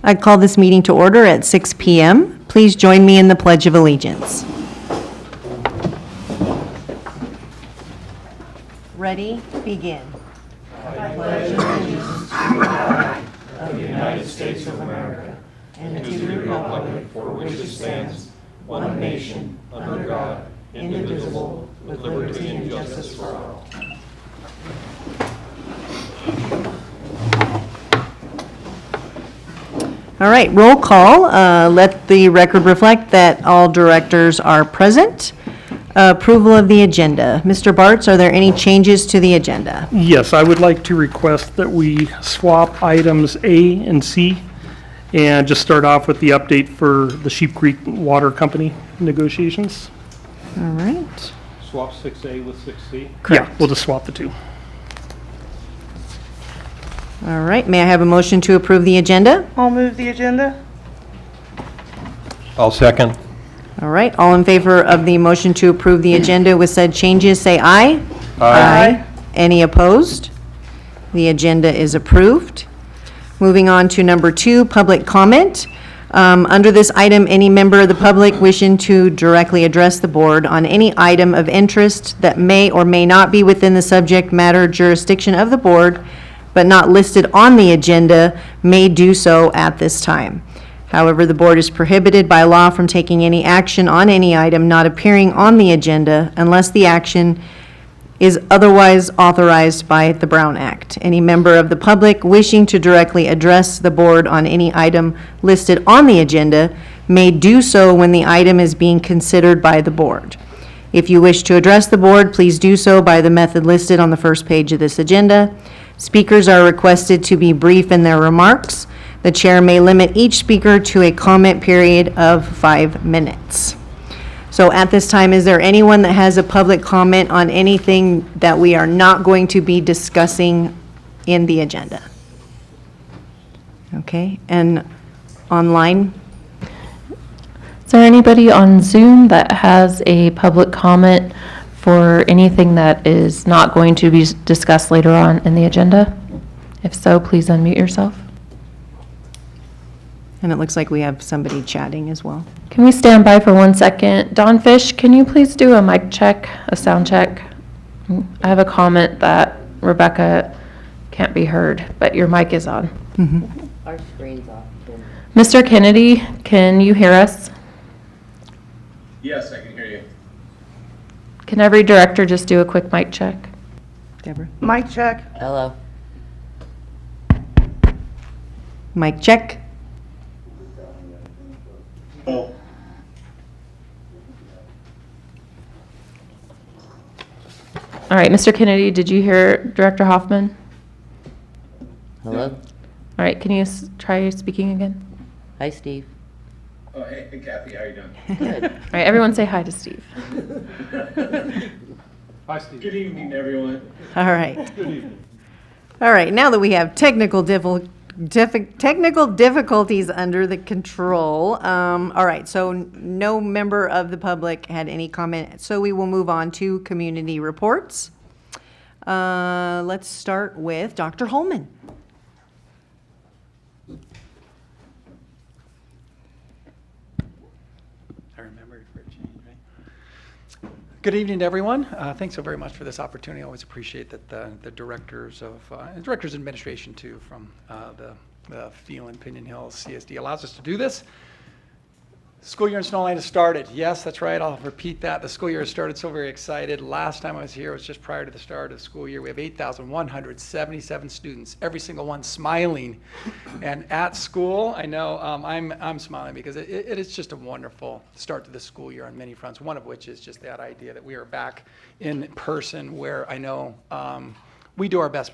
I call this meeting to order at 6 p.m. Please join me in the Pledge of Allegiance. Ready? Begin. I pledge allegiance to the flag of the United States of America and to the republic for which it stands, one nation, under God, indivisible, with liberty and justice for all. All right, roll call. Let the record reflect that all directors are present. Approval of the agenda. Mr. Bartz, are there any changes to the agenda? Yes, I would like to request that we swap items A and C and just start off with the update for the Sheep Creek Water Company negotiations. All right. Swap 6A with 6C? Correct. Yeah, we'll just swap the two. All right, may I have a motion to approve the agenda? I'll move the agenda. I'll second. All right, all in favor of the motion to approve the agenda with said changes, say aye. Aye. Any opposed? The agenda is approved. Moving on to number 2, public comment. Under this item, any member of the public wishing to directly address the board on any item of interest that may or may not be within the subject matter jurisdiction of the board, but not listed on the agenda, may do so at this time. However, the board is prohibited by law from taking any action on any item not appearing on the agenda unless the action is otherwise authorized by the Brown Act. Any member of the public wishing to directly address the board on any item listed on the agenda may do so when the item is being considered by the board. If you wish to address the board, please do so by the method listed on the first page of this agenda. Speakers are requested to be brief in their remarks. The chair may limit each speaker to a comment period of 5 minutes. So at this time, is there anyone that has a public comment on anything that we are not going to be discussing in the agenda? Okay, and online? Is there anybody on Zoom that has a public comment for anything that is not going to be discussed later on in the agenda? If so, please unmute yourself. And it looks like we have somebody chatting as well. Can we stand by for 1 second? Don Fish, can you please do a mic check, a sound check? I have a comment that Rebecca can't be heard, but your mic is on. Our screen's off. Mr. Kennedy, can you hear us? Yes, I can hear you. Can every director just do a quick mic check? Deborah? Mic check. Hello. Mic check. Oh, All right, Mr. Kennedy, did you hear Director Hoffman? Hello. All right, can you try speaking again? Hi, Steve. oh, hey, Kathy, how you doing? Good. All right, everyone say hi to Steve. Hi, Steve. Good evening, everyone. All right. Good evening. All right, now that we have technical difficulties under the control, all right, so no member of the public had any comment, so we will move on to community reports. Let's start with Dr. Holman. I remembered for a change, right? Good evening to everyone. Thanks so very much for this opportunity. I always appreciate that the directors of, and directors of administration too, from the Phelan Pinion Hill CSD allows us to do this. School year in Snowline has started. Yes, that's right. I'll repeat that. The school year has started. So very excited. Last time I was here, it was just prior to the start of the school year. We have 8,177 students, every single one smiling. And at school, I know I'm smiling because it is just a wonderful start to the school year on many fronts, one of which is just that idea that we are back in person where I know we do our best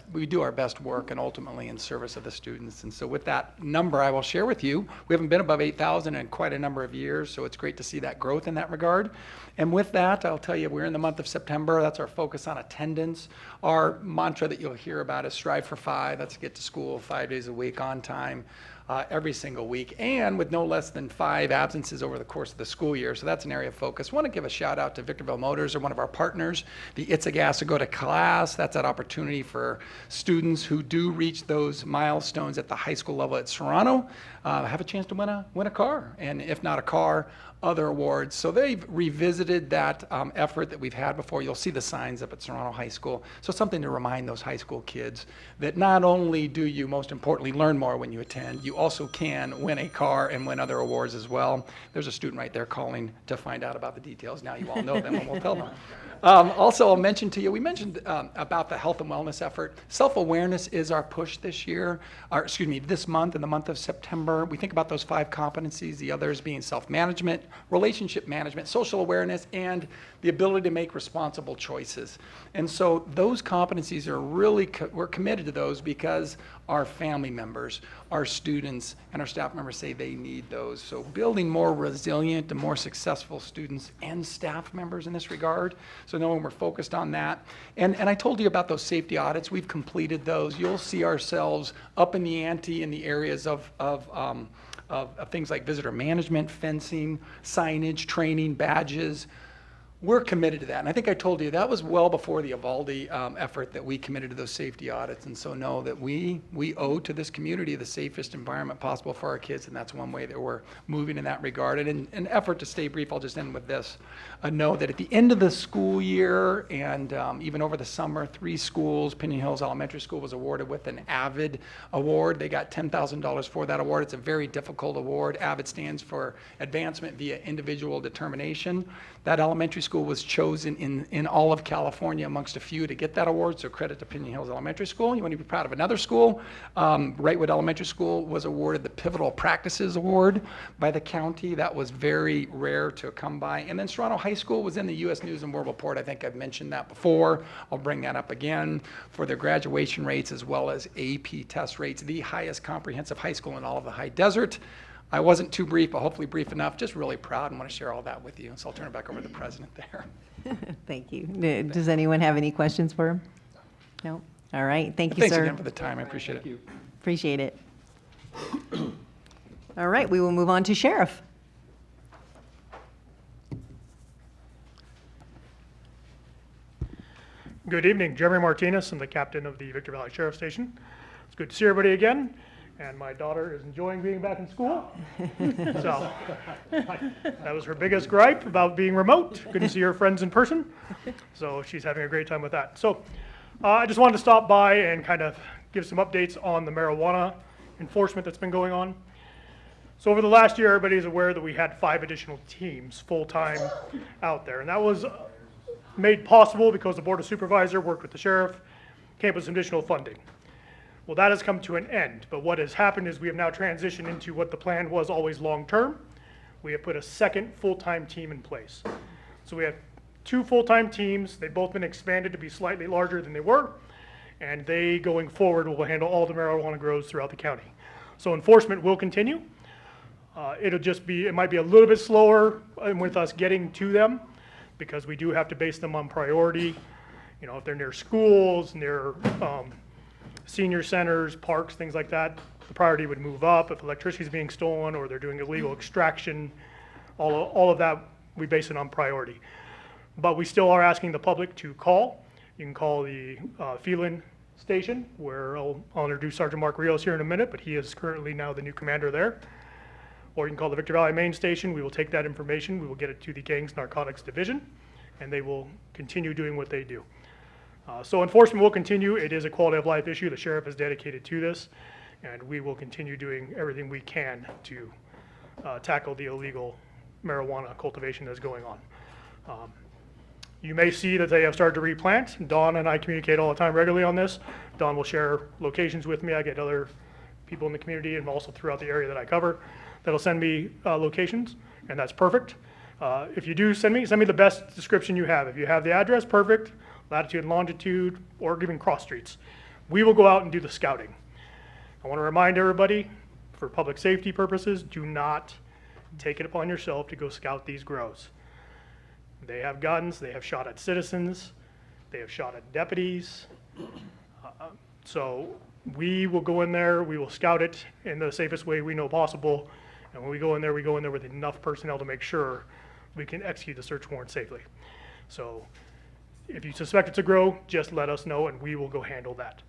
work and ultimately in service of the students. And so with that number I will share with you, we haven't been above 8,000 in quite a number of years, so it's great to see that growth in that regard. And with that, I'll tell you, we're in the month of September. That's our focus on attendance. Our mantra that you'll hear about is strive for 5. That's get to school 5 days a week on time. every single week, and with no less than 5 absences over the course of the school year. So that's an area of focus. I want to give a shout out to Victorville Motors, or one of our partners, the It's a Gas to Go to Class. That's that opportunity for students who do reach those milestones at the high school level at Serrano, have a chance to win a car, and if not a car, other awards. So they've revisited that effort that we've had before. You'll see the signs up at Serrano High School. So something to remind those high school kids that not only do you, most importantly, learn more when you attend, you also can win a car and win other awards as well. There's a student right there calling to find out about the details. Now you all know them, and we'll tell them. Also, I'll mention to you, we mentioned about the health and wellness effort. Self-awareness is our push this year, or excuse me, this month, in the month of September. We think about those 5 competencies, the others being self-management, relationship management, social awareness, and the ability to make responsible choices. And so those competencies are really, we're committed to those because our family members, our students, and our staff members say they need those. So building more resilient and more successful students and staff members in this regard. So knowing we're focused on that. And I told you about those safety audits. We've completed those. You'll see ourselves up in the ante in the areas of things like visitor management, fencing, signage, training, badges. We're committed to that. And I think I told you that was well before the Evaldi effort that we committed to those safety audits. And so know that we owe to this community the safest environment possible for our kids. And that's one way that we're moving in that regard. And in an effort to stay brief, I'll just end with this. Know that at the end of the school year and even over the summer, 3 schools, Pinion Hills Elementary School was awarded with an AVID award. They got $10,000 for that award. It's a very difficult award. AVID stands for Advancement via Individual Determination. That elementary school was chosen in all of California amongst a few to get that award, so credit to Pinion Hills Elementary School. You want to be proud of another school. Wrightwood Elementary School was awarded the Pivotal Practices Award by the county. That was very rare to come by. And then Serrano High School was in the U.S. News and World Report. I think I've mentioned that before. I'll bring that up again for their graduation rates as well as AP test rates, the highest comprehensive high school in all of the high desert. I wasn't too brief, but hopefully brief enough. Just really proud and want to share all that with you. So I'll turn it back over to the president there. Thank you. Does anyone have any questions for him? No? All right. Thank you, Thanks sir. again for the time. I appreciate it. Appreciate it. All right, we will move on to Sheriff. Good evening, Jeremy Martinez. I'm the captain of the Victor Valley Sheriff Station. It's good to see everybody again, and my daughter is enjoying being back in school. So that was her biggest gripe about being remote. Couldn't see her friends in person. So she's having a great time with that. So I just wanted to stop by and kind of give some updates on the marijuana enforcement that's been going on. So over the last year, everybody is aware that we had 5 additional teams full-time out there, and that was made possible because the Board of Supervisors worked with the sheriff, came up with some additional funding. Well, that has come to an end, but what has happened is we have now transitioned into what the plan was always long-term. We have put a second full-time team in place. So we have 2 full-time teams. They've both been expanded to be slightly larger than they were, and they, going forward, will handle all the marijuana grows throughout the county. So enforcement will continue. It might be a little bit slower with us getting to them, because we do have to base them on priority. You know, if they're near schools, near senior centers, parks, things like that, the priority would move up. If electricity is being stolen or they're doing illegal extraction, all of that, we base it on priority. But we still are asking the public to call. You can call the Phelan station, where I'll introduce Sergeant Mark Rios here in a minute, but he is currently now the new commander there. Or you can call the Victor Valley main station. We will take that information. We will get it to the Gangs Narcotics Division, and they will continue doing what they do. So enforcement will continue. It is a quality of life issue. The sheriff is dedicated to this, and we will continue doing everything we can to tackle the illegal marijuana cultivation that's going on. You may see that they have started to replant. Dawn and I communicate all the time regularly on this. Dawn will share locations with me. I get other people in the community and also throughout the area that I cover that'll send me locations, and that's perfect. If you do send me the best description you have. If you have the address, perfect, latitude and longitude, or even cross streets. We will go out and do the scouting. I want to remind everybody, for public safety purposes, do not take it upon yourself to go scout these grows. They have guns, they have shot at citizens, they have shot at deputies. So We will go in there, we will scout it in the safest way we know possible. And when we go in there with enough personnel to make sure we can execute the search warrant safely. So if you suspect it's a grow, just let us know and we will go handle that.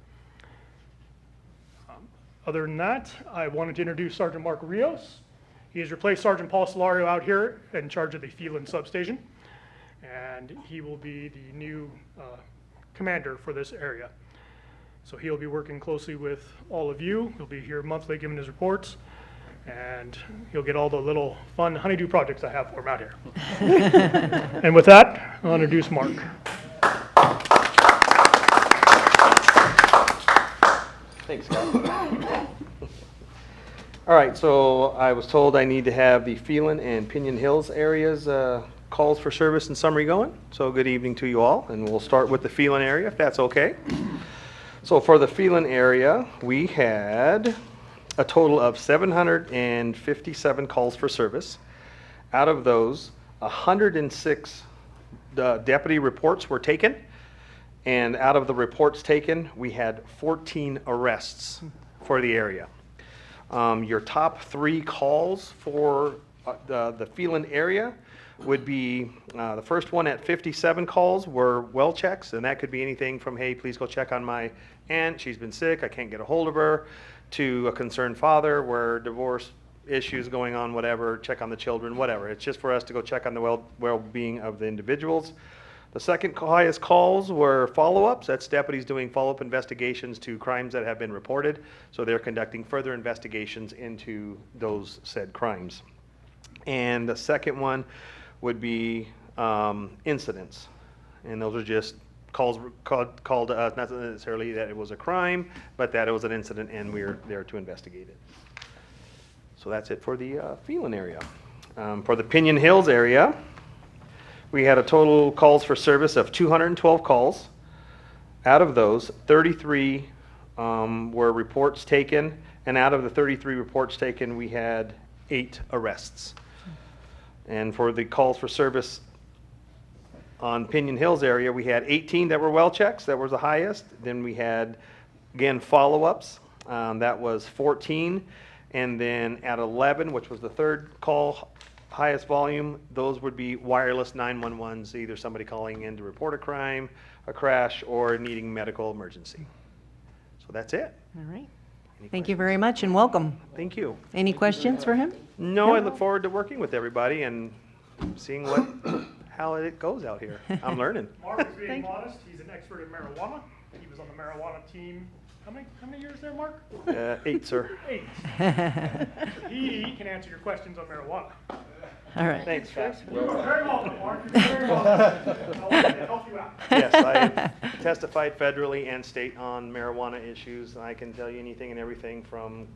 Other than that, I wanted to introduce Sergeant Mark Rios. He has replaced Sergeant Paul Solario out here in charge of the Phelan substation. And he will be the new commander for this area. So he'll be working closely with all of you. He'll be here monthly giving his reports. And he'll get all the little fun honeydew projects I have for him out here. And with that, I'll introduce Mark. Thanks, Scott. All right, so I was told I need to have the Phelan and Pinion Hills areas calls for service and summary going. So good evening to you all, and we'll start with the Phelan area, if that's okay. So for the Phelan area, we had a total of 757 calls for service. Out of those, 106 deputy reports were taken. And out of the reports taken, we had 14 arrests for the area. Your top 3 calls for the Phelan area would be, the first one at 57 calls were well checks, and that could be anything from, hey, please go check on my aunt, she's been sick, I can't get a hold of her, to a concerned father where divorce issues going on, whatever, check on the children, whatever. It's just for us to go check on the well-being of the individuals. The second highest calls were follow-ups. That's deputies doing follow-up investigations to crimes that have been reported. So they're conducting further investigations into those said crimes. And the second one would be incidents. And those are just calls called to us, not necessarily that it was a crime, but that it was an incident and we're there to investigate it. So that's it for the Phelan area. For the Pinion Hills area, we had a total calls for service of 212 calls. Out of those, 33 were reports taken, and out of the 33 reports taken, we had 8 arrests. And for the calls for service on Pinion Hills area, we had 18 that were well checks, that was the highest. Then we had, again, follow-ups, that was 14. And then at 11, which was the third call, highest volume, those would be wireless 911s, either somebody calling in to report a crime, a crash, or needing medical emergency. So that's it. All right. Thank you very much and welcome. Thank you. Any questions for him? No, I look forward to working with everybody and seeing how it goes out here. I'm learning. Mark is being modest. He's an expert in marijuana. He was on the marijuana team. How many years there, Mark? 8, sir. 8. He can answer your questions on marijuana. All right. Thanks, Pat. You're very welcome, Mark. You're very welcome. I'll help you out. Yes, I have testified federally and state on marijuana issues. I can tell you anything and everything from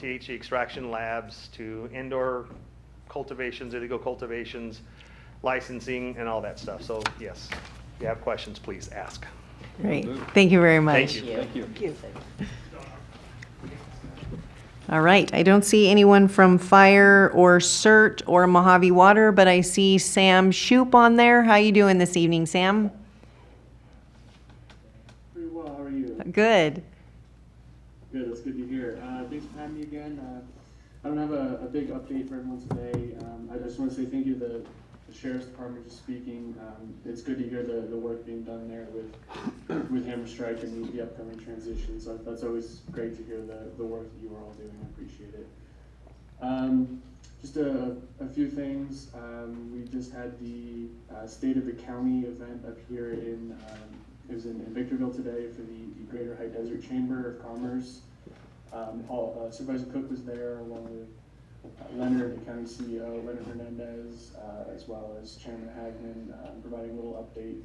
THC extraction labs to indoor cultivations, illegal cultivations, licensing, and all that stuff. So yes, if you have questions, please ask. Great. Thank you very much. Thank you. Thank you. All right. I don't see anyone from Fire or CERT or Mojave Water, but I see Sam Shoop on there. How you doing this evening, Sam? Pretty well. How are you? Good. Good. That's good to hear. Thanks for having me again. I don't have a big update for everyone today. I just want to say thank you to the Sheriff's Department for speaking. It's good to hear the work being done there with Hammer Strike and the upcoming transition. So that's always great to hear the work that you are all doing. I appreciate it. Just a few things. We just had the State of the County event up here it was in Victorville today for the Greater High Desert Chamber of Commerce. Supervisor Cook was there along with Leonard, the county CEO, Leonard Hernandez, as well as Chairman Hagman, providing a little update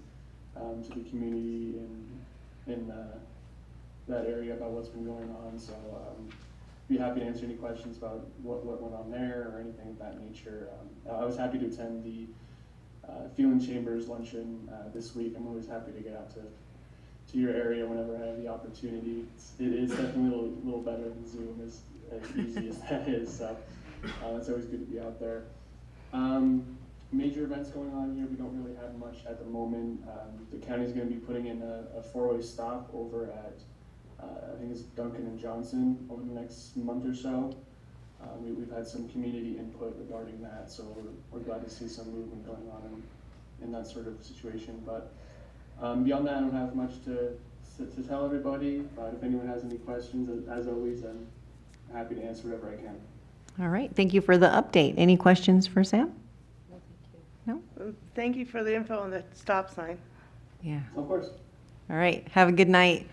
to the community in that area about what's been going on. So be happy to answer any questions about what went on there or anything of that nature. I was happy to attend the Phelan Chambers luncheon this week. I'm always happy to get out to your area whenever I have the opportunity. It is definitely a little better than Zoom, as easy as that is. So it's always good to be out there. Major events going on here, we don't really have much at the moment. The county is going to be putting in a 4-way stop over at I think it's Duncan and Johnson over the next month or so. We've had some community input regarding that, so we're glad to see some movement going on in that sort of situation. But beyond that, I don't have much to tell everybody, but if anyone has any questions, as always, I'm happy to answer whatever I can. All right, thank you for the update. Any questions for Sam? No? Thank you for the info on the stop sign. Yeah. Of course. All right, have a good night.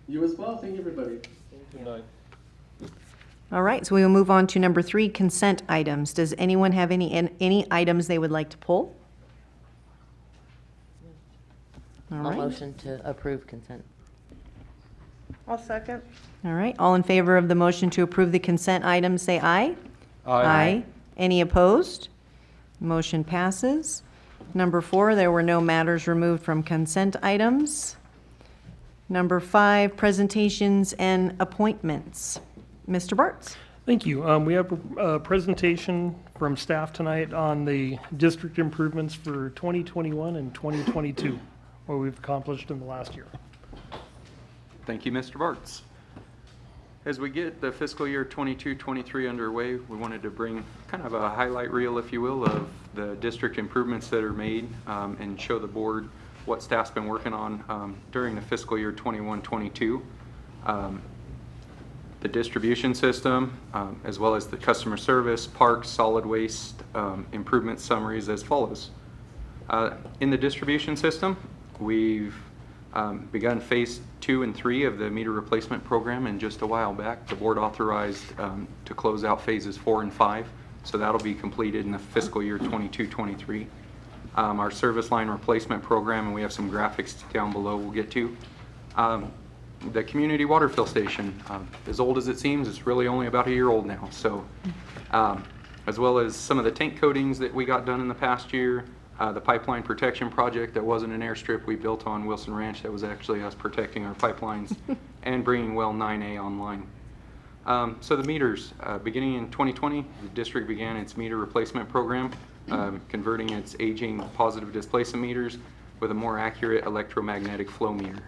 You as well. Thank you, everybody. Good night. All right, so we will move on to number 3, consent items. Does anyone have any items they would like to pull? All I'll right. motion to approve consent. I'll second. All right, all in favor of the motion to approve the consent items, say aye. Aye. Any opposed? Motion passes. Number 4, there were no matters removed from consent items. Number 5, presentations and appointments. Mr. Bartz. Thank you. We have a presentation from staff tonight on the district improvements for 2021 and 2022, what we've accomplished in the last year. Thank you, Mr. Bartz. As we get the fiscal year 22-23 underway, we wanted to bring kind of a highlight reel, if you will, of the district improvements that are made and show the board what staff's been working on during the fiscal year 21-22. The distribution system, as well as the customer service, parks, solid waste improvement summaries as follows. In the distribution system, we've begun phase 2 and 3 of the meter replacement program, and just a while back, the board authorized to close out phases 4 and 5. So that'll be completed in the fiscal year 22-23. Our service line replacement program, and we have some graphics down below we'll get to. The community water fill station, as old as it seems, it's really only about a year old now. So, as well as some of the tank coatings that we got done in the past year, the pipeline protection project that wasn't an airstrip we built on Wilson Ranch, that was actually us protecting our pipelines and bringing well 9A online. So the meters, beginning in 2020, the district began its meter replacement program, converting its aging positive displacement meters with a more accurate electromagnetic flow meter.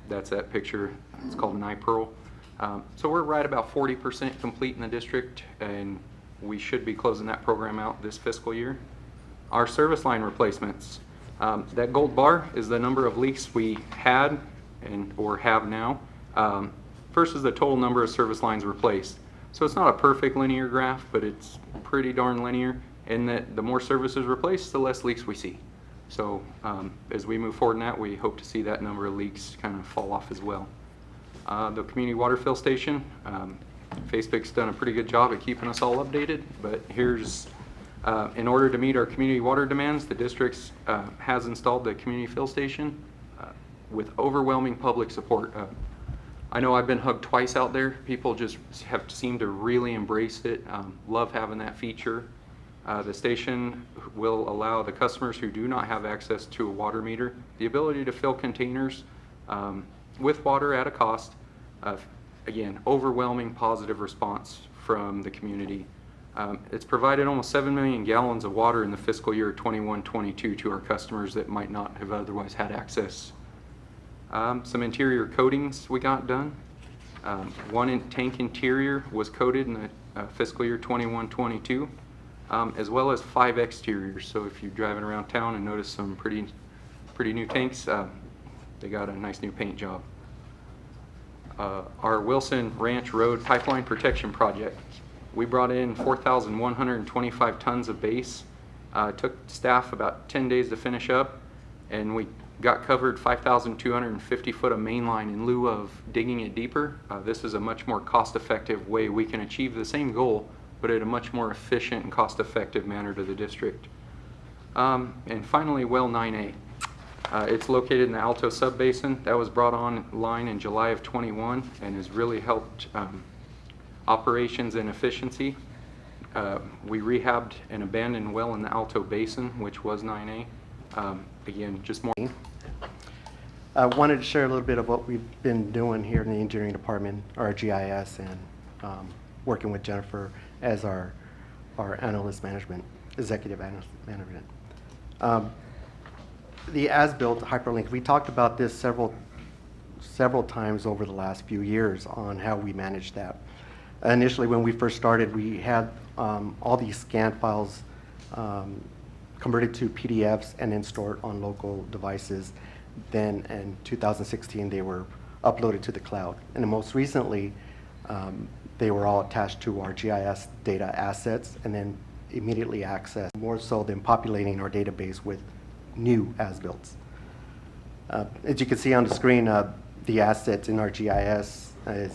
That's that picture. It's called an iPearl. So we're right about 40% complete in the district, and we should be closing that program out this fiscal year. Our service line replacements. That gold bar is the number of leaks we had or have now. First is the total number of service lines replaced. So it's not a perfect linear graph, but it's pretty darn linear in that the more services replaced, the less leaks we see. So as we move forward in that, we hope to see that number of leaks kind of fall off as well. The community water fill station, Facebook's done a pretty good job at keeping us all updated, but here's, in order to meet our community water demands, the district has installed the community fill station with overwhelming public support. I know I've been hugged twice out there. People just have seemed to really embrace it, love having that feature. The station will allow the customers who do not have access to a water meter the ability to fill containers with water at a cost. Again, overwhelming positive response from the community. It's provided almost 7 million gallons of water in the fiscal year 21-22 to our customers that might not have otherwise had access. Some interior coatings we got done. One tank interior was coated in the fiscal year 21-22. As well as 5 exteriors. So if you're driving around town and notice some pretty new tanks, they got a nice new paint job. Our Wilson Ranch Road Pipeline Protection Project. We brought in 4,125 tons of base. Took staff about 10 days to finish up, and we got covered 5,250 foot of main line in lieu of digging it deeper. This is a much more cost-effective way we can achieve the same goal, but at a much more efficient and cost-effective manner to the district. And finally, well 9A. It's located in the Alto Subbasin. That was brought online in July of 21 and has really helped operations and efficiency. We rehabbed an abandoned well in the Alto Basin, which was 9A. Again, just more. I wanted to share a little bit of what we've been doing here in the engineering department, our GIS, and working with Jennifer as our analyst management, executive analyst management. The as-built hyperlink, we talked about this several times over the last few years on how we manage that. Initially, when we first started, we had all these scan files converted to PDFs and then stored on local devices. Then in 2016, they were uploaded to the cloud. And then most recently, they were all attached to our GIS data assets and then immediately accessed, more so than populating our database with new as-builts. As you can see on the screen, the assets in our GIS is